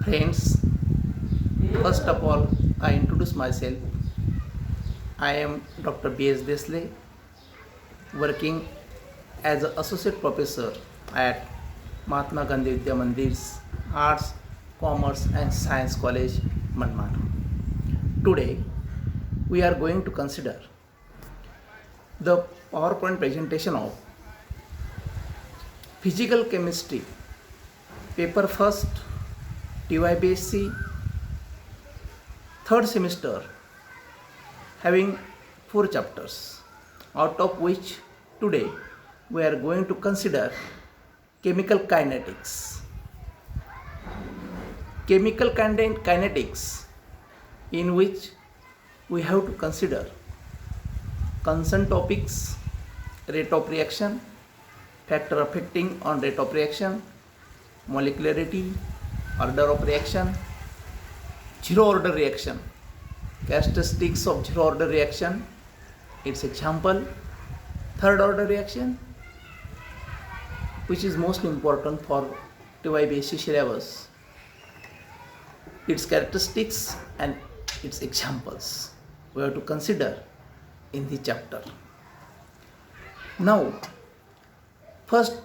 Friends, first of all, I introduce myself. I am Dr. B.S. Desle, working as an associate professor at Mahatma Gandhi Vidya Mandir's Arts, Commerce and Science College, Manmar. Today, we are going to consider the PowerPoint presentation of Physical Chemistry, paper first, TYBSc, third semester, having 4 chapters, out of which today we are going to consider chemical kinetics. Chemical kinetics, in which we have to consider concern topics, rate of reaction, factor affecting on rate of reaction, molecularity, order of reaction, zero order reaction, characteristics of zero order reaction, its example, third order reaction, which is most important for TYBSc syllabus, its characteristics and its examples we have to consider in the chapter. Now, first,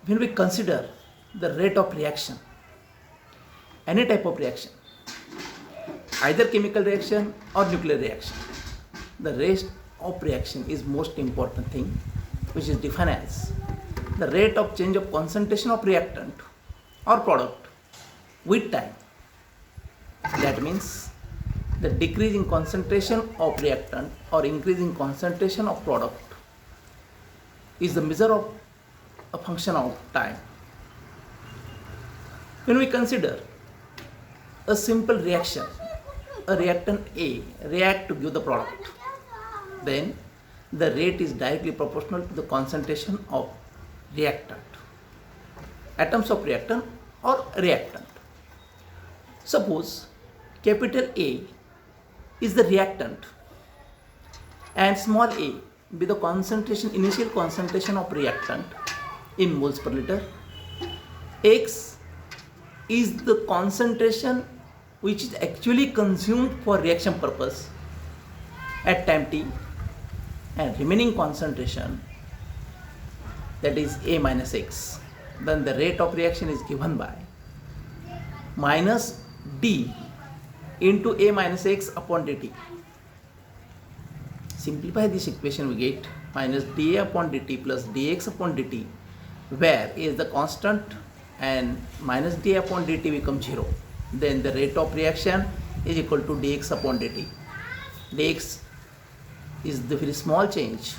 when we consider the rate of reaction, any type of reaction, either chemical reaction or nuclear reaction, the rate of reaction is most important thing, which is defined as the rate of change of concentration of reactant or product with time. That means the decrease in concentration of reactant or increase in concentration of product is the measure of a function of time. When we consider a simple reaction, a reactant A react to give the product, then the rate is directly proportional to the concentration of reactant, atoms of reactant or reactant. Suppose capital A is the reactant and small a be the concentration, initial concentration of reactant in moles per liter. X is the concentration which is actually consumed for reaction purpose at time t, and remaining concentration, that is A minus X. Then the rate of reaction is given by minus D into A minus X upon dt. Simplify this equation, we get minus dA upon dt plus dx upon dt, where A is the constant and minus dA upon dt becomes 0. Then the rate of reaction is equal to dx upon dt. Dx is the very small change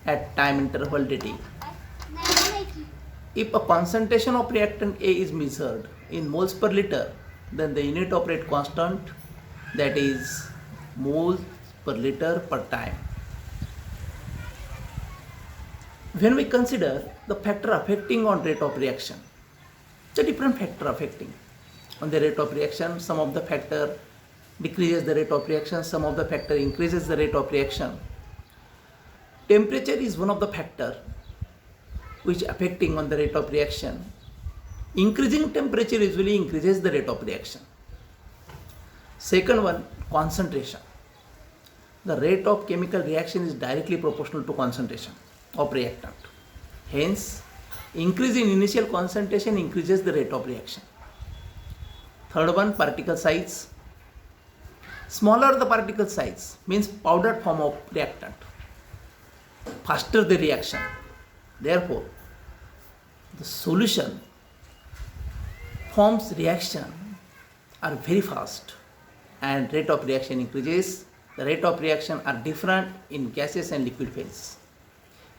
at time interval dt. If a concentration of reactant A is measured in moles per liter, then the unit of rate constant, that is moles per liter per time. When we consider the factor affecting on rate of reaction, the different factor affecting on the rate of reaction, some of the factor decreases the rate of reaction, some of the factor increases the rate of reaction. Temperature is one of the factor which affecting on the rate of reaction. Increasing temperature usually increases the rate of reaction. Second one, concentration. The rate of chemical reaction is directly proportional to concentration of reactant. Hence, increase in initial concentration increases the rate of reaction. Third one, particle size. Smaller the particle size means powdered form of reactant, faster the reaction. Therefore, the solution forms reaction are very fast and rate of reaction increases. The rate of reaction are different in gaseous and liquid phase.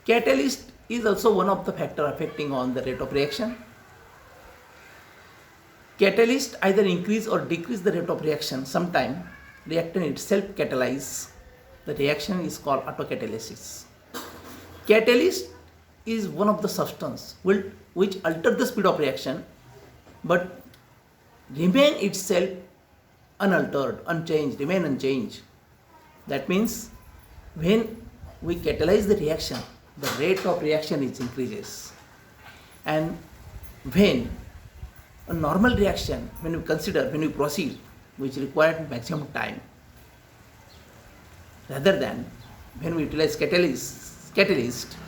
Catalyst is also one of the factor affecting on the rate of reaction. Catalyst either increase or decrease the rate of reaction. Sometimes reactant itself catalyze. The reaction is called autocatalysis. Catalyst is one of the substance which alter the speed of reaction but remain itself unaltered, unchanged, remain unchanged. That means when we catalyze the reaction, the rate of reaction is increases, and when A normal reaction, when we proceed, which required maximum time, rather than when we utilize catalyst,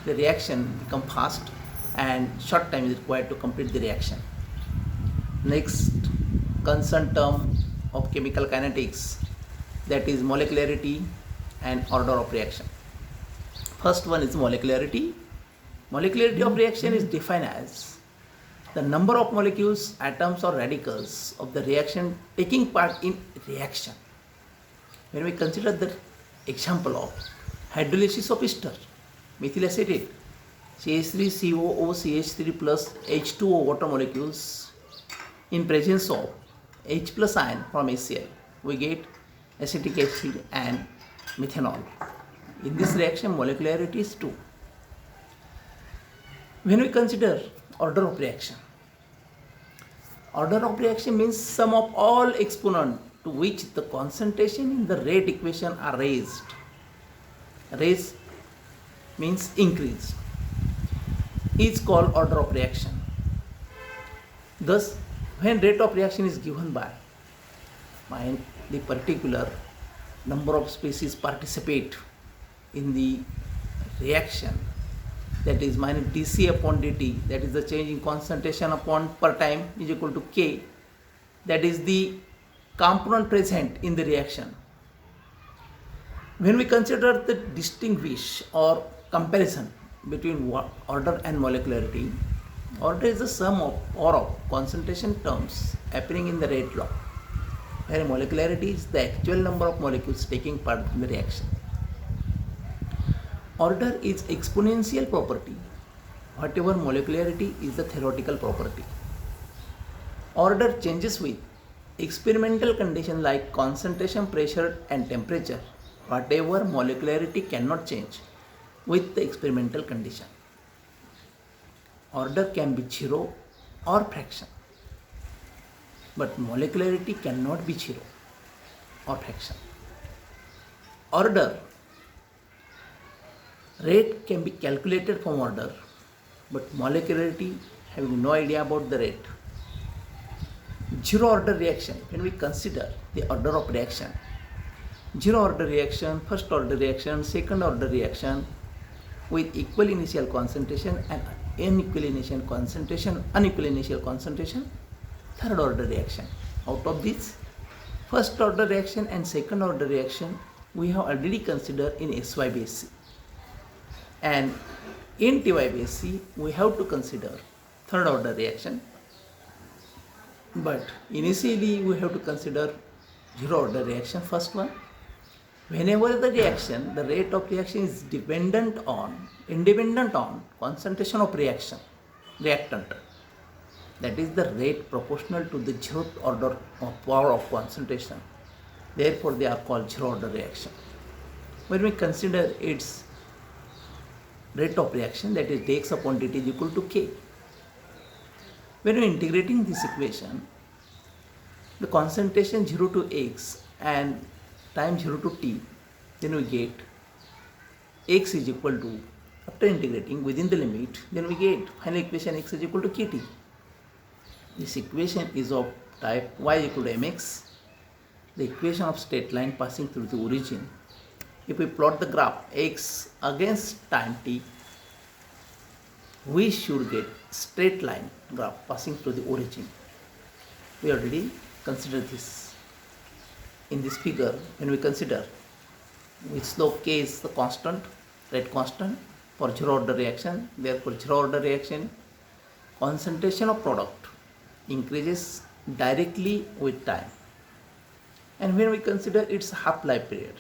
the reaction become fast and short time is required to complete the reaction. Next concern term of chemical kinetics, that is molecularity and order of reaction. First one is molecularity. Molecularity of reaction is defined as the number of molecules, atoms or radicals of the reaction taking part in reaction. When we consider the example of hydrolysis of ester, methyl acetate, CH3COOCH3 plus H2O water molecules in presence of H plus ion from HCl, we get acetic acid and methanol. In this reaction, molecularity is 2. When we consider order of reaction means sum of all exponent to which the concentration in the rate equation are raised. Raised means increased. Is called order of reaction. Thus, when rate of reaction is given by the particular number of species participate in the reaction, that is minus dC upon dt, that is the change in concentration upon per time is equal to K, that is the component present in the reaction. When we consider the distinguish or comparison between order and molecularity, order is the sum of or of concentration terms appearing in the rate law, where molecularity is the actual number of molecules taking part in the reaction. Order is exponential property, whatever molecularity is the theoretical property. Order changes with experimental conditions like concentration, pressure and temperature, whatever molecularity cannot change with the experimental condition. Order can be 0 or fraction, but molecularity cannot be 0 or fraction. Order rate can be calculated from order, but molecularity having no idea about the rate. Zero order reaction, when we consider the order of reaction, zero order reaction, first order reaction, second order reaction with equal initial concentration and unequal initial concentration, third order reaction. Out of this, first order reaction and second order reaction we have already considered in SY-BSc. And in TY-BSc we have to consider third order reaction, but initially we have to consider zero order reaction, first one. Whenever the reaction, the rate of reaction is independent on concentration of reactant, that is the rate proportional to the zeroth order of power of concentration, therefore they are called zero order reaction. When we consider its rate of reaction, that is dx upon dt is equal to k. When we are integrating this equation, the concentration 0 to x and time 0 to t, then we get x is equal to, after integrating within the limit, then we get final equation x is equal to kt. This equation is of type y is equal to mx, the equation of straight line passing through the origin. If we plot the graph x against time t, we should get straight line graph passing through the origin. We already considered this. In this figure, when we consider with slope k is the constant, rate constant for zero order reaction, therefore zero order reaction, concentration of product increases directly with time. And when we consider its half-life period,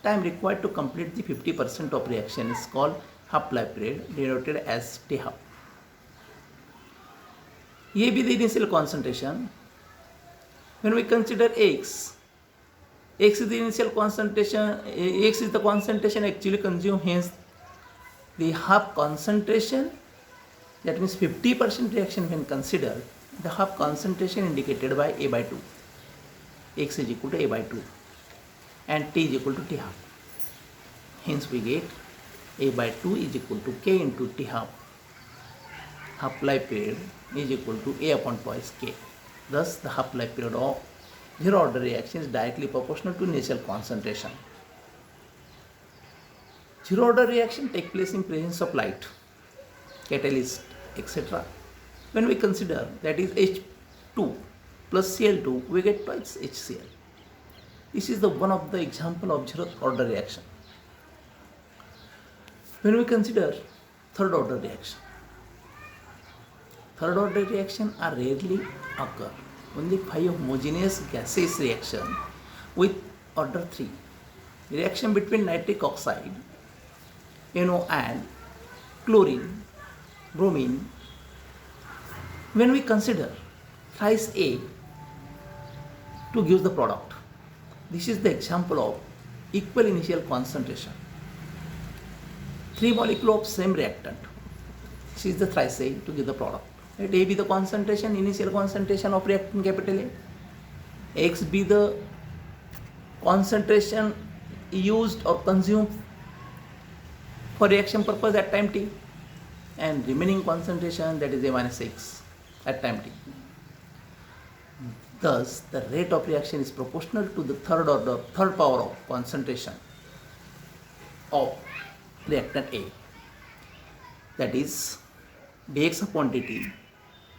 time required to complete the 50% of reaction is called half-life period, denoted as T half. A be the initial concentration. When we consider x is the initial concentration, x is the concentration actually consumed, hence the half concentration, that means 50% reaction when considered, the half concentration indicated by A by 2. X is equal to A by 2 and T is equal to T half. Hence we get A by 2 is equal to K into T half. half-life period is equal to A upon twice K. Thus, the half-life period of zero order reaction is directly proportional to initial concentration. Zero order reaction take place in presence of light, catalyst, etc. When we consider that is H2 plus Cl2, we get twice HCl. This is the one of the example of zero order reaction. When we consider third order reaction, third order reaction are rarely occur. Only 5 homogeneous gaseous reaction with order 3. Reaction between nitric oxide, NO and chlorine, bromine. When we consider thrice A to give the product, this is the example of equal initial concentration. 3 molecules of same reactant. This is the thrice A to give the product. Let A be the concentration, initial concentration of reactant capital A. X be the concentration used or consumed for reaction purpose at time t, and remaining concentration, that is A minus X at time t. Thus, the rate of reaction is proportional to the third power of concentration of reactant A, that is dx upon dt,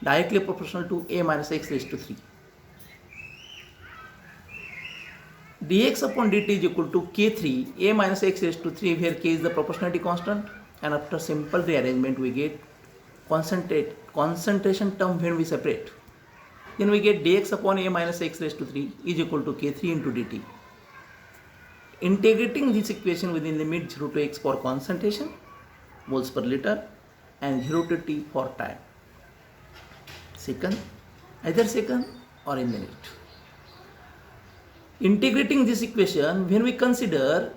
directly proportional to A minus X raised to 3. dx upon dt is equal to K3 A minus X raised to 3, where K is the proportionality constant, and after simple rearrangement we get concentration term when we separate. Then we get dx upon A minus X raised to 3 is equal to K3 into dt. Integrating this equation within limit 0 to X for concentration, moles per liter, and 0 to T for time. Either second or in minute. Integrating this equation, when we consider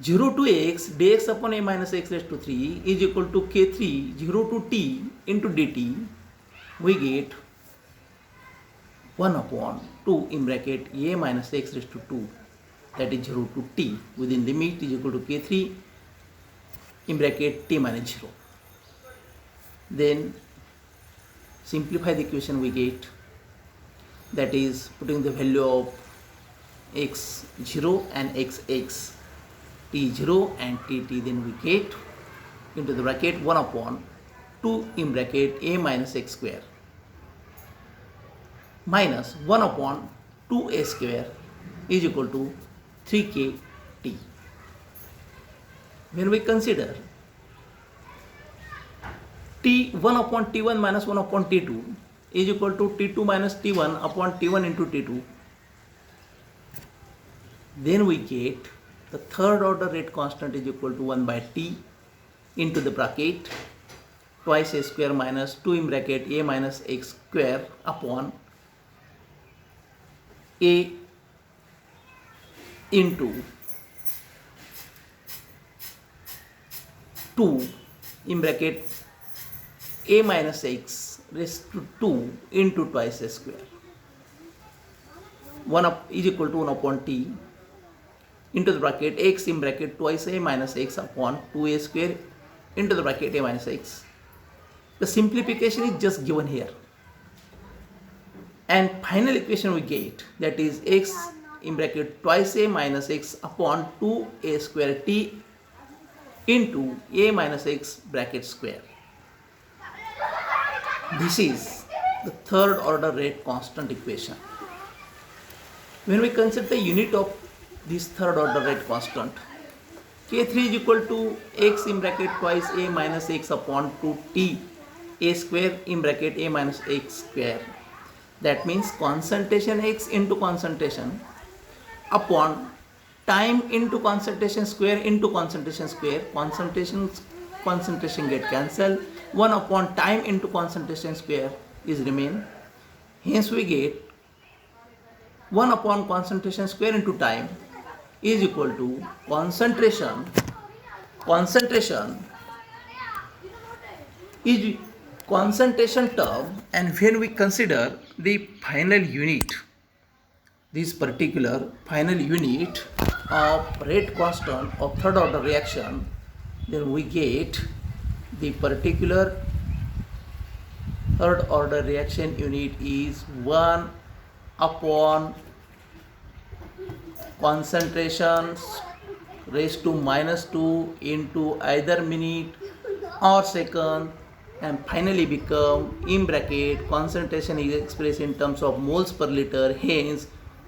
0 to X dx upon A minus X raised to 3 is equal to K3 0 to T into dt, we get 1 upon 2 in bracket A minus X raised to 2, that is 0 to T within limit is equal to K3 in bracket T minus 0. Then simplify the equation, we get, that is putting the value of x0 and xx, t0 and tt, then we get into the bracket 1 upon 2 in bracket A minus X square minus 1 upon 2A square is equal to 3k t. When we consider T1 upon T1 minus 1 upon T2 is equal to T2 minus T1 upon T1 into T2, then we get the third order rate constant is equal to 1 by T into the bracket twice A square minus 2 in bracket A minus X square upon A into 2 in bracket A minus X raised to 2 into twice A square. 1 up is equal to 1 upon T into the bracket X in bracket twice A minus X upon 2A square into the bracket A minus X. The simplification is just given here. And final equation we get, that is X in bracket twice A minus X upon 2A square T into A minus X bracket square. This is the third order rate constant equation. When we consider the unit of this third order rate constant, K3 is equal to X in bracket twice A minus X upon 2T A square in bracket A minus X square. That means concentration X into concentration upon time into concentration square into concentration square. Concentration get cancelled. 1 upon time into concentration square is remain. Hence we get 1 upon concentration square into time is equal to concentration is concentration term, and when we consider the final unit, this particular final unit of rate constant of third order reaction, then we get the particular Third order reaction unit is 1 upon concentrations raised to minus 2 into either minute or second, and finally become, in bracket, concentration is expressed in terms of moles per liter, hence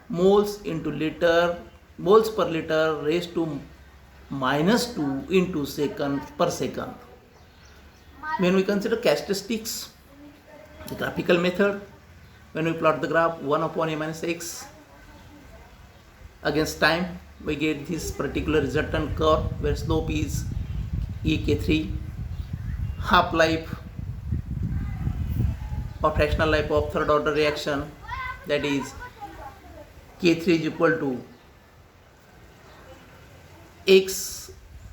moles into liter, moles per liter raised to minus 2 into second per second. When we consider characteristics, the graphical method, when we plot the graph 1 upon a minus x against time, we get this particular resultant curve where slope is ek3, half-life or fractional life of third order reaction, that is k3 is equal to x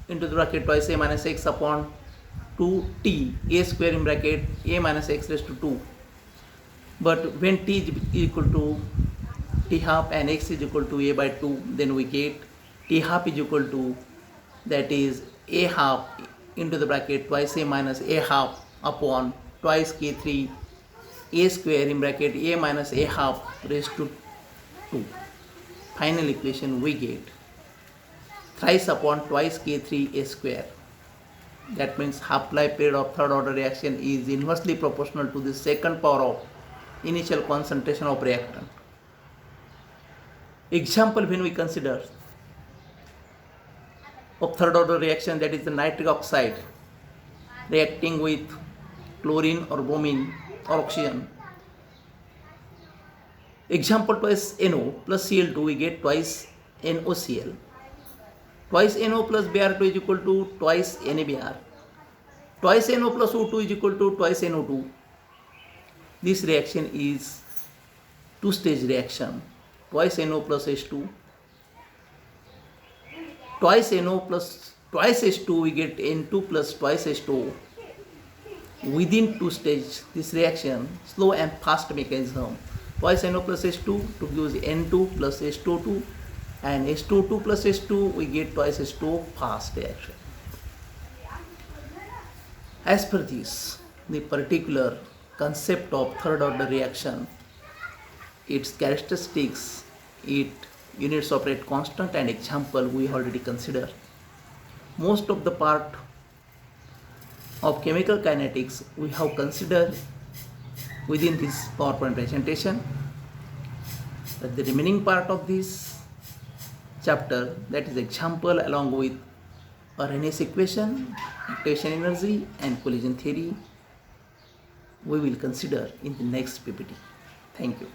into the bracket twice a minus x upon 2t, a square in bracket a minus x raised to 2. But when t is equal to t half and x is equal to a by 2, then we get t half is equal to, that is a half into the bracket twice a minus a half upon twice k3 a square in bracket a minus a half raised to 2. Final equation we get thrice upon twice k3 a square. That means half-life period of third order reaction is inversely proportional to the second power of initial concentration of reactant. Example, when we consider of third order reaction, that is the nitric oxide reacting with chlorine or bromine or oxygen. Example, twice NO plus Cl2, we get twice NOCl. Twice NO plus Br2 is equal to twice NaBr. Twice NO plus O2 is equal to twice NO2. This reaction is two-stage reaction. Twice NO plus H2. Twice NO plus twice H2, we get N2 plus twice H2. Within two stage, this reaction, slow and fast mechanism. Twice NO plus H2 to give N2 plus H2O2, and H2O2 plus H2, we get twice H2O, fast reaction. As per this, the particular concept of third order reaction, its characteristics, its units of rate constant and example we already considered. Most of the part of chemical kinetics we have considered within this PowerPoint presentation. But the remaining part of this chapter, that is example along with Arrhenius equation, activation energy and collision theory, we will consider in the next PPT. Thank you.